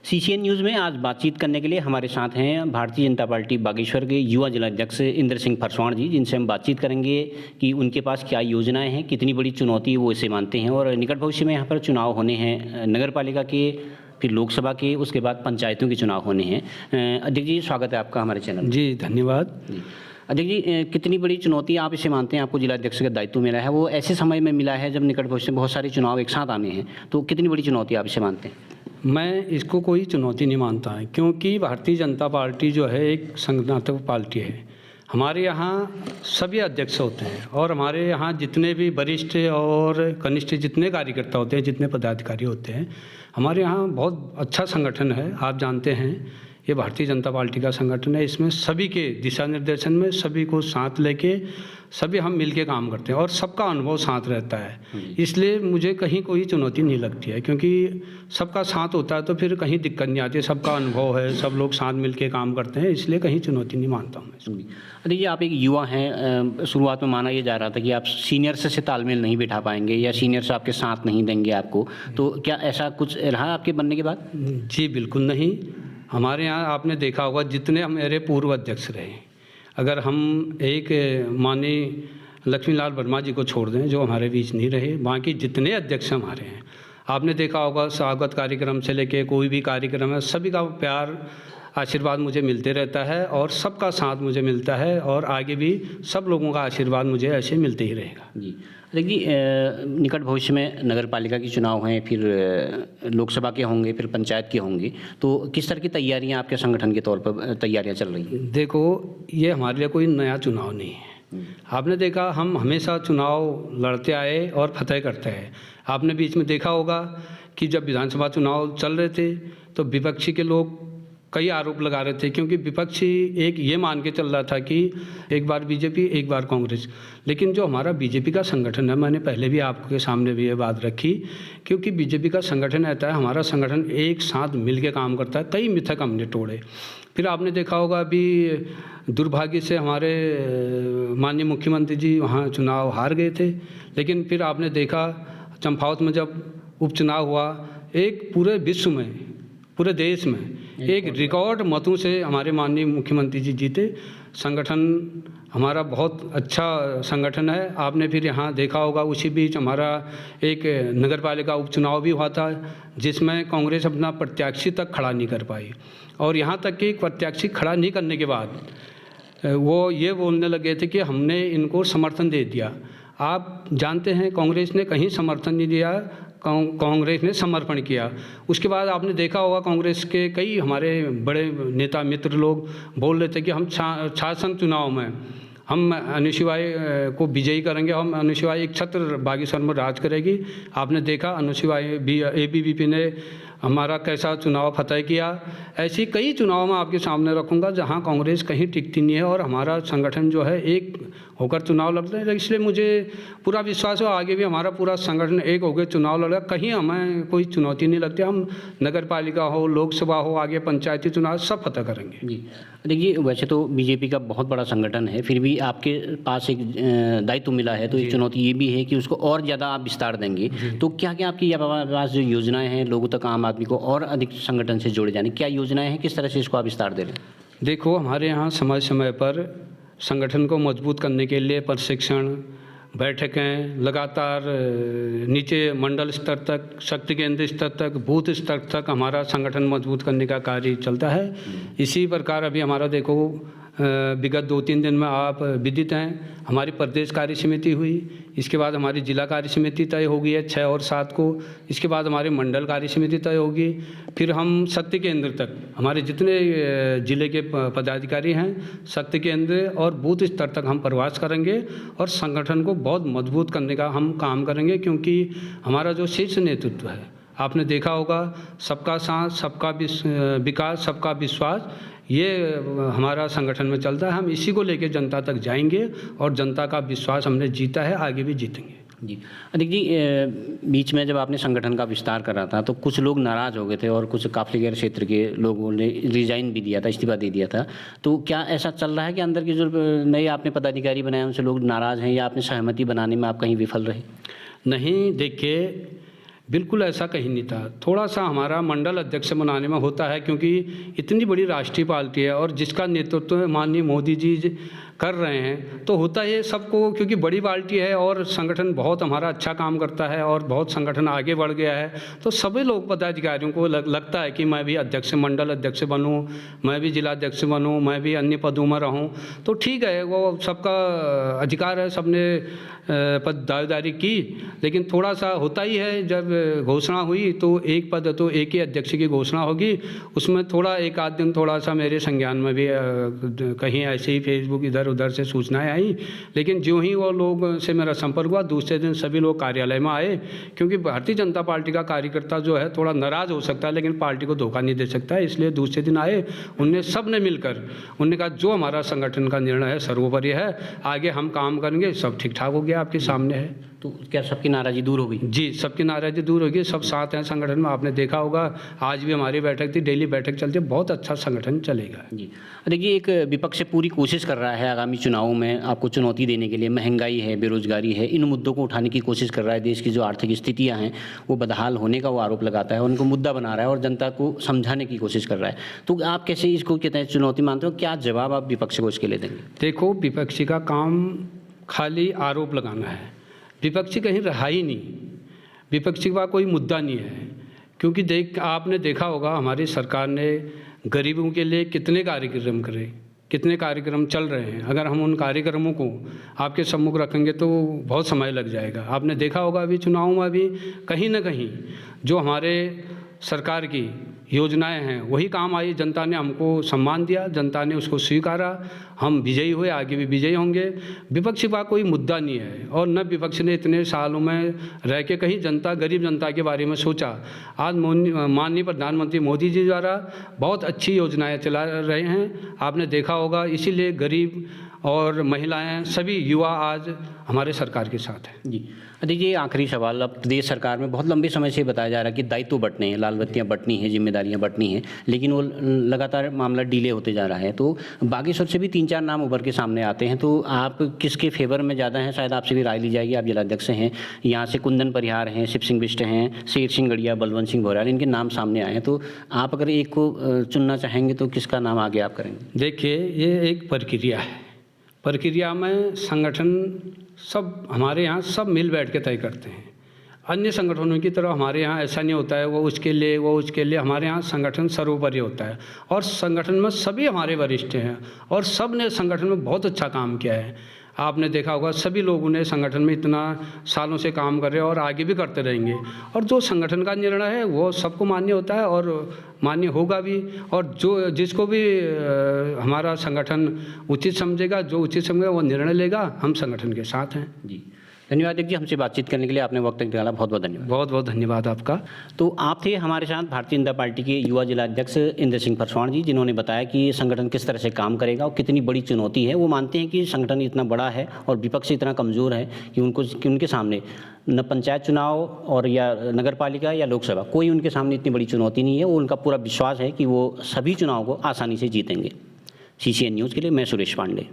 CCN news में आज बातचीत करने के लिए हमारे साथ हैं भारतीय जनता पार्टी बागेश्वर के युवा जिलाध्यक्ष इंद्र सिंह फरसवाण जी, जिनसे हम बातचीत करेंगे कि उनके पास क्या योजनाएं हैं, कितनी बड़ी चुनौती वो इसे मानते हैं और निकट भविष्य में यहाँ पर चुनाव होने हैं, नगर पालिका के, फिर लोकसभा के, उसके बाद पंचायतों के चुनाव होने हैं। अध्यक्ष जी, स्वागत है आपका हमारे चैनल में। जी धन्यवाद। जी अध्यक्ष जी, कितनी बड़ी चुनौती आप इसे मानते हैं? आपको जिलाध्यक्ष का दायित्व मिला है, वो ऐसे समय में मिला है जब निकट भविष्य में बहुत सारे चुनाव एक साथ आने हैं, तो कितनी बड़ी चुनौती आप इसे मानते हैं? मैं इसको कोई चुनौती नहीं मानता है, क्योंकि भारतीय जनता पार्टी जो है एक संगठनात्मक पार्टी है। हमारे यहाँ सभी अध्यक्ष होते हैं और हमारे यहाँ जितने भी वरिष्ठ और कनिष्ठ जितने कार्यकर्ता होते हैं, जितने पदाधिकारी होते हैं, हमारे यहाँ बहुत अच्छा संगठन है। आप जानते हैं ये भारतीय जनता पार्टी का संगठन है। इसमें सभी के दिशा निर्देशन में सभी को साथ लेके सभी हम मिलके काम करते हैं और सबका अनुभव साथ रहता है। इसलिए मुझे कहीं कोई चुनौती नहीं लगती है, क्योंकि सबका साथ होता है तो फिर कहीं दिक्कत नहीं आती। सबका अनुभव है, सब लोग साथ मिलके काम करते हैं, इसलिए कहीं चुनौती नहीं मानता हूँ मैं। देखिए, आप एक युवा हैं, शुरुआत में माना ये जा रहा था कि आप सीनियर्स से तालमेल नहीं बिठा पाएंगे या सीनियर्स आपके साथ नहीं देंगे आपको, तो क्या ऐसा कुछ रहा आपके बनने के बाद? जी बिल्कुल नहीं। हमारे यहाँ आपने देखा होगा जितने मेरे पूर्व अध्यक्ष रहे, अगर हम एक माननीय लक्ष्मीलाल वर्मा जी को छोड़ दें जो हमारे बीच नहीं रहे, बाकी जितने अध्यक्ष हमारे हैं, आपने देखा होगा स्वागत कार्यक्रम से लेके कोई भी कार्यक्रम है, सभी का प्यार आशीर्वाद मुझे मिलते रहता है और सबका साथ मुझे मिलता है और आगे भी सब लोगों का आशीर्वाद मुझे ऐसे मिलते ही रहेगा। जी देखिए, निकट भविष्य में नगर पालिका के चुनाव हैं, फिर लोकसभा के होंगे, फिर पंचायत के होंगे, तो किस तरह की तैयारियां आपके संगठन के तौर पर तैयारियां चल रही हैं? देखो, ये हमारे लिए कोई नया चुनाव नहीं है। आपने देखा हम हमेशा चुनाव लड़ते आए और फतह करते हैं। आपने बीच में देखा होगा कि जब विधानसभा चुनाव चल रहे थे तो विपक्षी के लोग कई आरोप लगा रहे थे, क्योंकि विपक्षी एक ये मान के चल रहा था कि एक बार बीजेपी एक बार कांग्रेस। लेकिन जो हमारा बीजेपी का संगठन है, मैंने पहले भी आपके सामने भी ये बात रखी, क्योंकि बीजेपी का संगठन रहता है, हमारा संगठन एक साथ मिल के काम करता है। कई मिथक हमने तोड़े। फिर आपने देखा होगा अभी दुर्भाग्य से हमारे माननीय मुख्यमंत्री जी वहाँ चुनाव हार गए थे, लेकिन फिर आपने देखा चंपावत में जब उपचुनाव हुआ, एक पूरे विश्व में, पूरे देश में एक रिकॉर्ड मतों से हमारे माननीय मुख्यमंत्री जी जीते। संगठन हमारा बहुत अच्छा संगठन है। आपने फिर यहाँ देखा होगा उसी बीच हमारा एक नगर पालिका उपचुनाव भी हुआ था, जिसमें कांग्रेस अपना प्रत्याशी तक खड़ा नहीं कर पाई और यहाँ तक कि प्रत्याशी खड़ा नहीं करने के बाद वो ये बोलने लगे थे कि हमने इनको समर्थन दे दिया। आप जानते हैं कांग्रेस ने कहीं समर्थन नहीं दिया, कांग्रेस ने समर्पण किया। उसके बाद आपने देखा होगा कांग्रेस के कई हमारे बड़े नेता मित्र लोग बोल रहे थे कि हम शासन चुनाव में हम अनुशिवाई को विजयी करेंगे, हम अनुशिवाई एक छत्र बागेश्वर में राज करेगी। आपने देखा अनुशिवाई ABVP ने हमारा कैसा चुनाव फतह किया। ऐसी कई चुनाव मैं आपके सामने रखूंगा जहां कांग्रेस कहीं टिकती नहीं है और हमारा संगठन जो है एक होकर चुनाव लड़ते हैं। इसलिए मुझे पूरा विश्वास है आगे भी हमारा पूरा संगठन एक होकर चुनाव लड़ेगा, कहीं हमें कोई चुनौती नहीं लगती। हम नगर पालिका हो, लोकसभा हो, आगे पंचायती चुनाव सब फतह करेंगे। जी देखिए, वैसे तो बीजेपी का बहुत बड़ा संगठन है, फिर भी आपके पास एक दायित्व मिला है, तो एक चुनौती ये भी है कि उसको और ज़्यादा आप विस्तार देंगे। तो क्या क्या आपकी पास जो योजनाएं हैं लोगों तक, आम आदमी को और अधिक संगठन से जोड़े जाने, क्या योजनाएं हैं, किस तरह से इसको आप विस्तार दे रहे हैं? देखो, हमारे यहाँ समय समय पर संगठन को मजबूत करने के लिए प्रशिक्षण, बैठकें लगातार नीचे मंडल स्तर तक, शक्ति केंद्र स्तर तक, बूथ स्तर तक हमारा संगठन मजबूत करने का कार्य चलता है। इसी प्रकार अभी हमारा देखो विगत 2-3 दिन में आप विदित हैं, हमारी प्रदेश कार्य समिति हुई, इसके बाद हमारी जिला कार्य समिति तय हो गई है 6 और 7 को, इसके बाद हमारी मंडल कार्य समिति तय होगी। फिर हम शक्ति केंद्र तक हमारे जितने जिले के पदाधिकारी हैं, शक्ति केंद्र और बूथ स्तर तक हम प्रवास करेंगे और संगठन को बहुत मजबूत करने का हम काम करेंगे, क्योंकि हमारा जो शीर्ष नेतृत्व है, आपने देखा होगा सबका साथ, सबका विकास, सबका विश्वास, ये हमारा संगठन में चलता है। हम इसी को लेकर जनता तक जाएंगे और जनता का विश्वास हमने जीता है, आगे भी जीतेंगे। जी अदिक जी, बीच में जब आपने संगठन का विस्तार करा था तो कुछ लोग नाराज़ हो गए थे और कुछ काफलीगैर क्षेत्र के लोगों ने रिजाइन भी दिया था, इस्तीफा दे दिया था। तो क्या ऐसा चल रहा है कि अंदर के जो नए आपने पदाधिकारी बनाए उनसे लोग नाराज़ हैं या आपने सहमति बनाने में आप कहीं विफल रहे? नहीं, देखिए बिल्कुल ऐसा कहीं नहीं था। थोड़ा सा हमारा मंडल अध्यक्ष बनाने में होता है, क्योंकि इतनी बड़ी राष्ट्रीय पार्टी है और जिसका नेतृत्व माननीय मोदी जी कर रहे हैं, तो होता है सबको, क्योंकि बड़ी पार्टी है और संगठन बहुत हमारा अच्छा काम करता है और बहुत संगठन आगे बढ़ गया है, तो सभी लोग पदाधिकारियों को लगता है कि मैं भी अध्यक्ष, मंडल अध्यक्ष बनूं, मैं भी जिला अध्यक्ष बनूं, मैं भी अन्य पदों में रहूं। तो ठीक है, वो सबका अधिकार है, सबने पद दावेदारी की, लेकिन थोड़ा सा होता ही है, जब घोषणा हुई तो एक पद तो एक ही अध्यक्ष की घोषणा होगी, उसमें थोड़ा एक आध दिन थोड़ा सा मेरे संज्ञान में भी कहीं ऐसे ही फेसबुक इधर उधर से सूचनाएं आई, लेकिन जो ही वो लोग से मेरा संपर्क हुआ, दूसरे दिन सभी लोग कार्यालय में आए, क्योंकि भारतीय जनता पार्टी का कार्यकर्ता जो है थोड़ा नाराज़ हो सकता है लेकिन पार्टी को धोखा नहीं दे सकता है, इसलिए दूसरे दिन आए, उनने सब ने मिलकर उन्होंने कहा जो हमारा संगठन का निर्णय है सर्वोपरि है, आगे हम काम करेंगे, सब ठीक ठाक हो गया, आपके सामने है। तो क्या सबकी नाराज़गी दूर हो गई? जी, सबकी नाराज़गी दूर होगी, सब साथ हैं संगठन में। आपने देखा होगा आज भी हमारी बैठक थी, डेली बैठक चलती है, बहुत अच्छा संगठन चलेगा। जी, देखिए एक विपक्ष पूरी कोशिश कर रहा है आगामी चुनावों में आपको चुनौती देने के लिए, महंगाई है, बेरोजगारी है, इन मुद्दों को उठाने की कोशिश कर रहा है, देश की जो आर्थिक स्थितियाँ हैं वो बदहाल होने का वो आरोप लगाता है, उनको मुद्दा बना रहा है और जनता को समझाने की कोशिश कर रहा है। तो आप कैसे इसको कहते हैं चुनौती मानते हो, क्या जवाब आप विपक्ष को इसके लिए देंगे? देखो, विपक्षी का काम खाली आरोप लगाना है, विपक्षी कहीं रहा ही नहीं, विपक्षी का कोई मुद्दा नहीं है, क्योंकि आपने देखा होगा हमारी सरकार ने गरीबों के लिए कितने कार्यक्रम करे, कितने कार्यक्रम चल रहे हैं। अगर हम उन कार्यक्रमों को आपके सम्मुख रखेंगे तो बहुत समय लग जाएगा। आपने देखा होगा अभी चुनाव में भी कहीं ना कहीं जो हमारे सरकार की योजनाएं हैं वही काम आई, जनता ने हमको सम्मान दिया, जनता ने उसको स्वीकारा, हम विजयी हुए, आगे भी विजयी होंगे। विपक्ष का कोई मुद्दा नहीं है और न विपक्ष ने इतने सालों में रह के कहीं जनता, गरीब जनता के बारे में सोचा। आज माननीय प्रधानमंत्री मोदी जी द्वारा बहुत अच्छी योजनाएं चला रहे हैं, आपने देखा होगा, इसीलिए गरीब और महिलाएं, सभी युवा आज हमारे सरकार के साथ हैं। जी, देखिए आखिरी सवाल, अब प्रदेश सरकार में बहुत लंबे समय से बताया जा रहा है कि दायित्व बंटने हैं, लाल बत्तियाँ बंटनी हैं, जिम्मेदारियाँ बंटनी हैं, लेकिन वो लगातार मामला डिले होते जा रहा है। तो बागेश्वर से भी 3-4 नाम उभर के सामने आते हैं, तो आप किसके फेवर में ज़्यादा हैं? शायद आपसे भी राय ली जाएगी, आप जिलाध्यक्ष हैं, यहाँ से कुंदन परिहार हैं, शिव सिंह बिष्ट हैं, शेर सिंह गढ़िया, बलवंत सिंह भौर्याल, इनके नाम सामने आए हैं। तो आप अगर एक को चुनना चाहेंगे तो किसका नाम आगे आप करेंगे? देखिए, ये एक प्रक्रिया है, प्रक्रिया में संगठन सब हमारे यहाँ सब मिल बैठ के तय करते हैं। अन्य संगठनों की तरह हमारे यहाँ ऐसा नहीं होता है वो उसके लिए, हमारे यहाँ संगठन सर्वोपरि होता है और संगठन में सभी हमारे वरिष्ठ हैं और सब ने संगठन में बहुत अच्छा काम किया है। आपने देखा होगा सभी लोगों ने संगठन में इतना सालों से काम कर रहे हैं और आगे भी करते रहेंगे, और जो संगठन का निर्णय है वो सबको मान्य होता है और मान्य होगा भी, और जो जिसको भी हमारा संगठन उचित समझेगा, जो उचित समझेगा वो निर्णय लेगा, हम संगठन के साथ हैं। जी, धन्यवाद जी, हमसे बातचीत करने के लिए आपने वक्त निकाला, बहुत बहुत धन्यवाद। बहुत बहुत धन्यवाद आपका। तो आप थे हमारे साथ भारतीय जनता पार्टी के युवा जिला अध्यक्ष इंद्र सिंह परसवाण जी, जिन्होंने बताया कि संगठन किस तरह से काम करेगा और कितनी बड़ी चुनौती है। वो मानते हैं कि संगठन इतना बड़ा है और विपक्ष इतना कमज़ोर है कि उनके सामने न पंचायत चुनाव और या नगर पालिका या लोकसभा, कोई उनके सामने इतनी बड़ी चुनौती नहीं है। वो उनका पूरा विश्वास है कि वो सभी चुनाव को आसानी से जीतेंगे। CCN न्यूज़ के लिए मैं सुरेश पांडे।